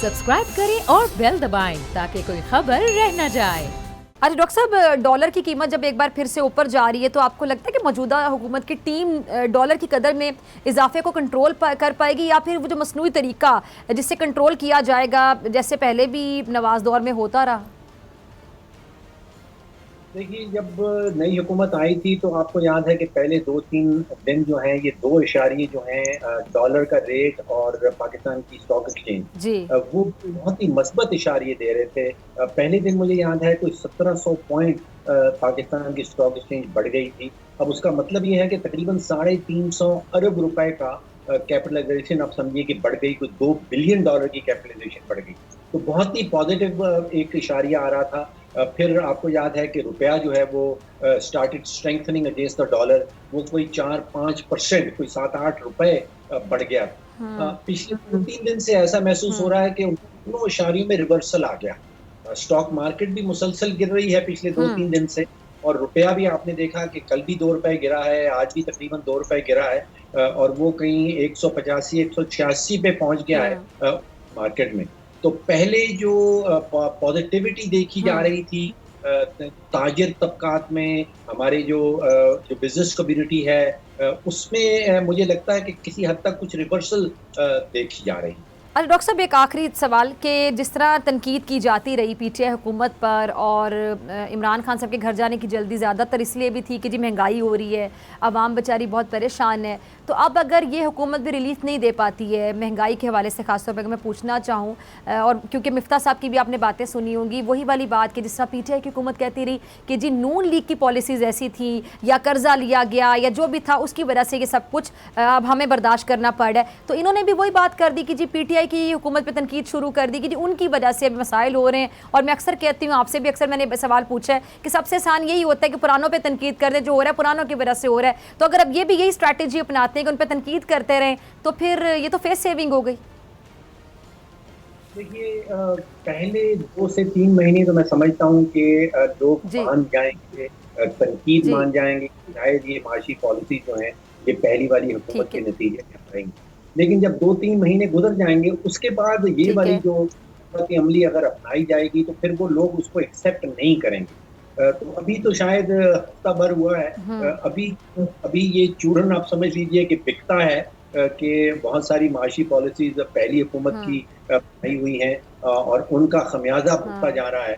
Subscribe करें और bell दबाएं ताकि कोई खबर रह न जाए। अच्छा डॉक्टर साहब, डॉलर की कीमत जब एक बार फिर से ऊपर जा रही है तो आपको लगता है कि मौजूदा हुकूमत की टीम डॉलर की कदर में इजाफे को कंट्रोल कर पाएगी, या फिर वो जो मसनूई तरीका जिससे कंट्रोल किया जाएगा जैसे पहले भी नवाज दौर में होता रहा? देखिए, जब नई हुकूमत आई थी तो आपको याद है कि पहले 2-3 दिन जो हैं ये 2 इशारे जो हैं डॉलर का रेट और पाकिस्तान की स्टॉक एक्सचेंज जी। वो बहुत ही मस्बत इशारे दे रहे थे। पहले दिन मुझे याद है कोई 1700 पॉइंट पाकिस्तान की स्टॉक एक्सचेंज बढ़ गई थी। अब उसका मतलब ये है कि तकरीबन 350 अरब रुपए का कैपिटलाइजेशन आप समझिए कि बढ़ गई, कोई $2 बिलियन की कैपिटलाइजेशन बढ़ गई। तो बहुत ही पॉजिटिव एक इशारा आ रहा था। फिर आपको याद है कि रुपया जो है वो started strengthening against the dollar, वो कोई 4-5%, कोई 7-8 रुपए बढ़ गया। पिछले 2-3 दिन से ऐसा महसूस हो रहा है कि उन दोनों इशारियों में रिवर्सल आ गया। स्टॉक मार्केट भी मुसलसल गिर रही है पिछले 2-3 दिन से, और रुपया भी आपने देखा कि कल भी 2 रुपए गिरा है, आज भी तकरीबन 2 रुपए गिरा है, और वो कहीं 185-186 पे पहुंच गया है मार्केट में। तो पहले जो पॉजिटिविटी देखी जा रही थी ताजिर तबकात में, हमारे जो बिजनेस कम्युनिटी है, उसमें मुझे लगता है कि किसी हद तक कुछ रिवर्सल देखी जा रही है। अच्छा डॉक्टर साहब, एक आखिरी सवाल कि जिस तरह तनकीद की जाती रही पीटीआई हुकूमत पर, और इमरान खान साहब के घर जाने की जल्दी ज़्यादातर इसलिए भी थी कि जी महंगाई हो रही है, आवाम बेचारी बहुत परेशान है, तो अब अगर ये हुकूमत भी रिलीफ नहीं दे पाती है महंगाई के हवाले से, खासतौर पर मैं पूछना चाहूँ, और क्योंकि मिफ्ता साहब की भी आपने बातें सुनी होंगी, वही वाली बात कि जिस तरह पीटीआई की हुकूमत कहती रही कि जी नून लीग की पॉलिसीज़ ऐसी थी या कर्जा लिया गया या जो भी था उसकी वजह से ये सब कुछ अब हमें बर्दाश्त करना पड़ रहा है, तो इन्होंने भी वही बात कर दी कि जी पीटीआई की हुकूमत पे तनकीद शुरू कर दी कि जी उनकी वजह से अभी मसाइल हो रहे हैं। और मैं अक्सर कहती हूँ, आपसे भी अक्सर मैंने सवाल पूछा है कि सबसे आसान यही होता है कि पुरानों पे तनकीद कर दे, जो हो रहा है पुरानों की वजह से हो रहा है। तो अगर अब ये भी यही स्ट्रैटेजी अपनाते हैं कि उन पर तनकीद करते रहें, तो फिर ये तो फेस सेविंग हो गई। देखिए, पहले 2 से 3 महीने तो मैं समझता हूँ कि लोग मान जाएंगे, तनकीद मान जाएंगे, शायद ये माशी पॉलिसी जो है ये पहली वाली हुकूमत के नतीजे में आएंगे। लेकिन जब 2-3 महीने गुजर जाएंगे उसके बाद ये वाली जो अमली अगर अपनाई जाएगी तो फिर वो लोग उसको एक्सेप्ट नहीं करेंगे। तो अभी तो शायद हफ्ता भर हुआ है, अभी ये चूरन आप समझ लीजिए कि बिकता है कि बहुत सारी माशी पॉलिसीज पहली हुकूमत की बनाई हुई हैं और उनका खमियाजा भुगता जा रहा है।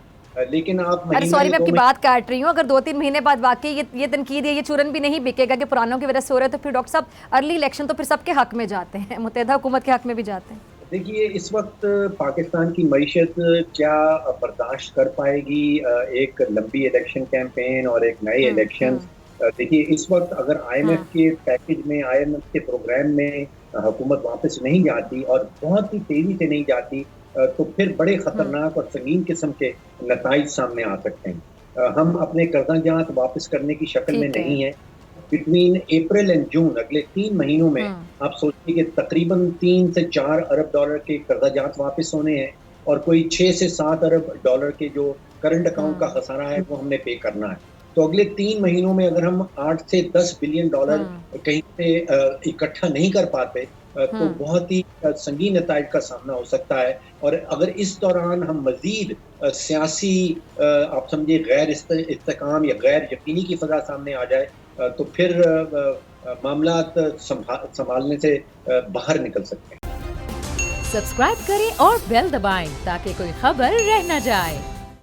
लेकिन आप अरे सॉरी, मैं आपकी बात काट रही हूँ, अगर 2-3 महीने बाद वाकई ये तनकीद ये चूरन भी नहीं बिकेगा कि पुरानों की वजह से हो रहा है, तो फिर डॉक्टर साहब अर्ली इलेक्शन तो फिर सबके हक में जाते हैं, मुत्तहिदा हुकूमत के हक में भी जाते हैं। देखिए, इस वक्त पाकिस्तान की मईशत क्या बर्दाश्त कर पाएगी एक लंबी इलेक्शन कैंपेन और एक नए इलेक्शन? देखिए, इस वक्त अगर IMF के पैकेज में, IMF के प्रोग्राम में हुकूमत वापस नहीं जाती और बहुत ही तेजी से नहीं जाती, तो फिर बड़े खतरनाक और संगीन किस्म के नताइज सामने आ सकते हैं। हम अपने कर्जाजात वापस करने की शक्ल में नहीं है। बिटवीन अप्रैल एंड जून, अगले 3 महीनों में आप सोचिए कि तकरीबन 3 से 4 अरब डॉलर के कर्जाजात वापस होने हैं, और कोई 6 से 7 अरब डॉलर के जो करंट अकाउंट का खसारा है वो हमने पे करना है। तो अगले 3 महीनों में अगर हम 8 से 10 बिलियन डॉलर कहीं से इकट्ठा नहीं कर पाते तो बहुत ही संगीन नताइज का सामना हो सकता है। और अगर इस दौरान हम मजीद सियासी आप समझिए गैर इस्तेकाम या गैर यकीनी की फजा सामने आ जाए तो फिर मामलात संभालने से बाहर निकल सकते हैं। सब्सक्राइब करें और बेल दबाएं ताकि कोई खबर रह न जाए।